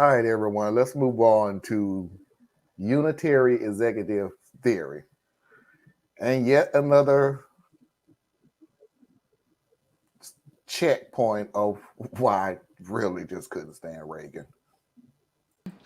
All right, everyone, let's move on to Unitary executive theory. And yet another checkpoint of why I really just couldn't stand Reagan.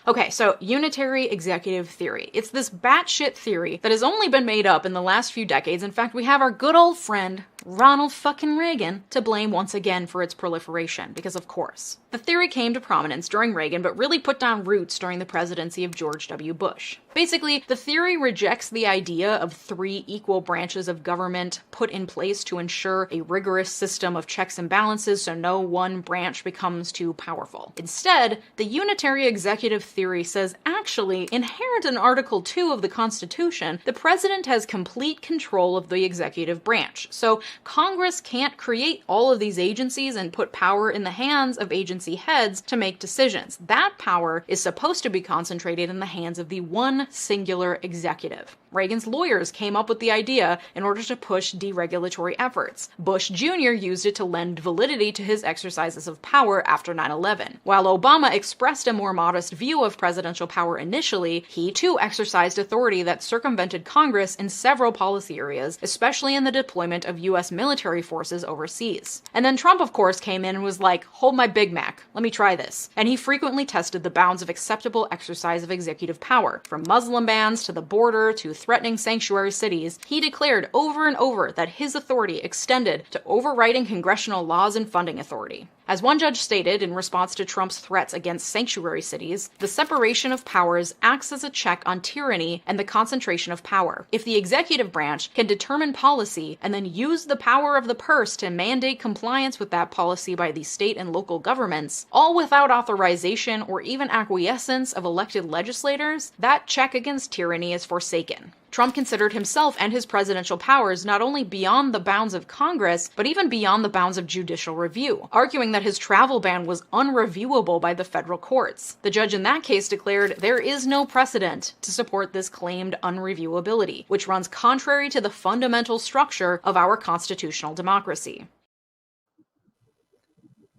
Okay, so unitary executive theory. It's this batshit theory that has only been made up in the last few decades. In fact, we have our good old friend Ronald fucking Reagan to blame once again for its proliferation, because of course. The theory came to prominence during Reagan, but really put down roots during the presidency of George W. Bush. Basically, the theory rejects the idea of 3 equal branches of government put in place to ensure a rigorous system of checks and balances so no one branch becomes too powerful. Instead, the unitary executive theory says actually, inherent in Article 2 of the Constitution, the president has complete control of the executive branch. So Congress can't create all of these agencies and put power in the hands of agency heads to make decisions. That power is supposed to be concentrated in the hands of the one singular executive. Reagan's lawyers came up with the idea in order to push deregulatory efforts. Bush Jr. used it to lend validity to his exercises of power after 9/11. While Obama expressed a more modest view of presidential power initially, he too exercised authority that circumvented Congress in several policy areas, especially in the deployment of U.S. military forces overseas. And then Trump, of course, came in and was like, hold my Big Mac, let me try this. And he frequently tested the bounds of acceptable exercise of executive power. From Muslim bans to the border to threatening sanctuary cities, he declared over and over that his authority extended to overriding congressional laws and funding authority. As one judge stated in response to Trump's threats against sanctuary cities, the separation of powers acts as a check on tyranny and the concentration of power. If the executive branch can determine policy and then use the power of the purse to mandate compliance with that policy by the state and local governments, all without authorization or even acquiescence of elected legislators, that check against tyranny is forsaken. Trump considered himself and his presidential powers not only beyond the bounds of Congress, but even beyond the bounds of judicial review, arguing that his travel ban was unreviewable by the federal courts. The judge in that case declared there is no precedent to support this claimed unreviewability, which runs contrary to the fundamental structure of our constitutional democracy.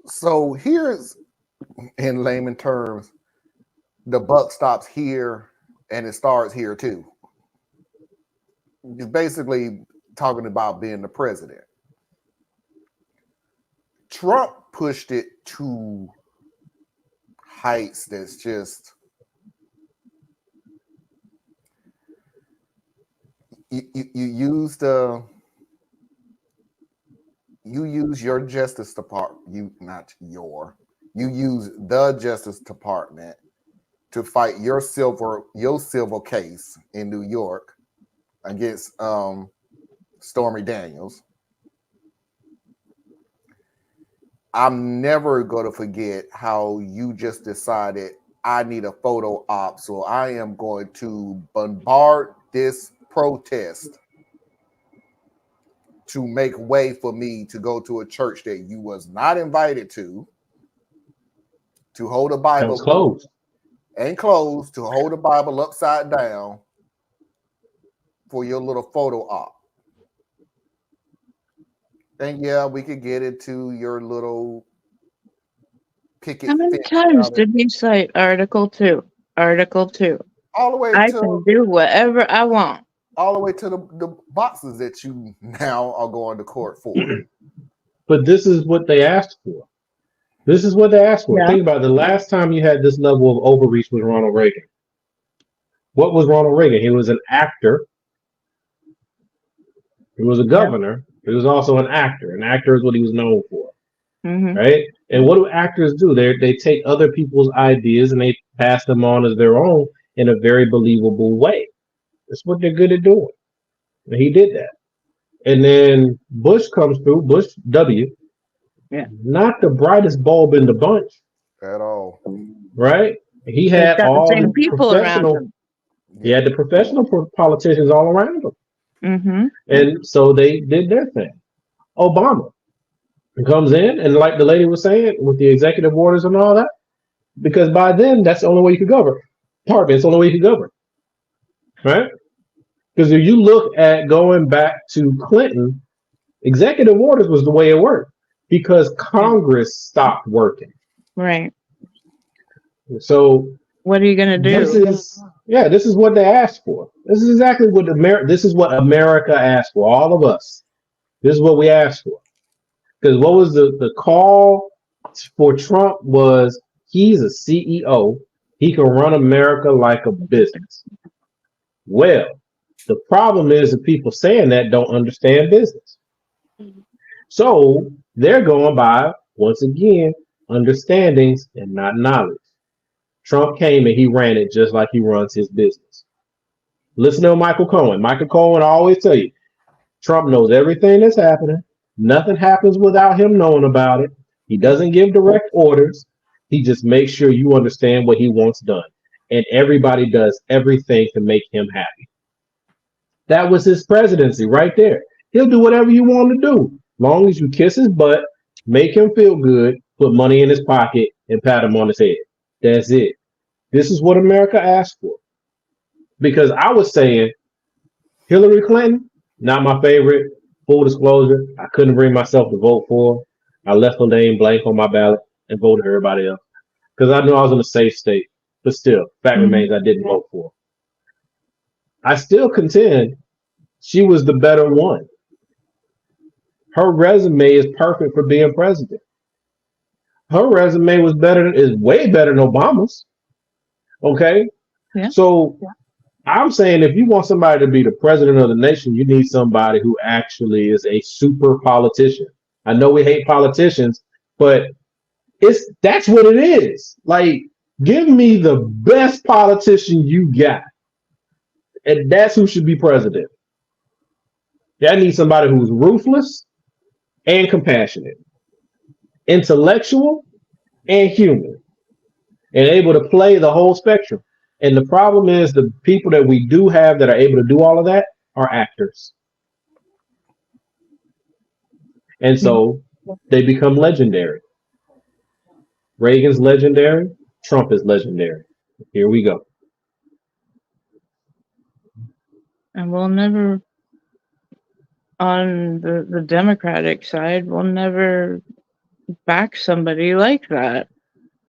So here's, in layman terms, the buck stops here and it starts here too. It's basically talking about being the president. Trump pushed it to heights that's just you use your Justice Department, you use the Justice Department to fight your civil case in New York against Stormy Daniels. I'm never going to forget how you just decided I need a photo op, so I am going to bombard this protest to make way for me to go to a church that you was not invited to hold a Bible closed, to hold a Bible upside down for your little photo op. And yeah, we could get into your little picket. How many times did he say Article 2? Article 2. All the way I can do whatever I want. All the way to the boxes that you now are going to court for. But this is what they asked for. Yeah. Think about it. The last time you had this level of overreach was Ronald Reagan. What was Ronald Reagan? He was an actor. He was a governor. Yeah. He was also an actor. An actor is what he was known for. Mm-hmm. Right? And what do actors do? They take other people's ideas and they pass them on as their own in a very believable way. That's what they're good at doing. And he did that. And then Bush comes through, Bush W. Yeah. Not the brightest bulb in the bunch. At all. Right? He had all the people around him. He had the professional politicians all around him. Mm-hmm. And so they did their thing. Obama comes in, and like the lady was saying, with the executive orders and all that, because by then, that's the only way you could govern. It's the only way you could govern. Right? Because if you look at going back to Clinton, executive orders was the way it worked because Congress stopped working. Right. So what are you gonna do? This is what they asked for. This is exactly what America asked for. All of us. This is what we asked for. Because what was the call for Trump was he's a CEO. He can run America like a business. Well, the problem is the people saying that don't understand business. So they're going by, once again, understandings and not knowledge. Trump came and he ran it just like he runs his business. Listen to Michael Cohen. Michael Cohen always tell you, Trump knows everything that's happening. Nothing happens without him knowing about it. He doesn't give direct orders. He just makes sure you understand what he wants done. And everybody does everything to make him happy. That was his presidency right there. He'll do whatever you want to do. Long as you kiss his butt, make him feel good, put money in his pocket, and pat him on his head. That's it. This is what America asked for. Because I was saying, Hillary Clinton, not my favorite. Full disclosure, I couldn't bring myself to vote for her. I left her name blank on my ballot and voted for everybody else. Because I knew I was in a safe state. But still, fact remains I didn't vote for her. I still contend she was the better one. Her resume is perfect for being president. Her resume is way better than Obama's. Okay? Yeah. So I'm saying if you want somebody to be the president of the nation, you need somebody who actually is a super politician. I know we hate politicians, but that's what it is. Like, give me the best politician you got. And that's who should be president. I need somebody who's ruthless and compassionate, intellectual and human, and able to play the whole spectrum. And the problem is the people that we do have that are able to do all of that are actors. And so they become legendary. Reagan's legendary. Trump is legendary. Here we go. And we'll never, on the Democratic side, we'll never back somebody like that.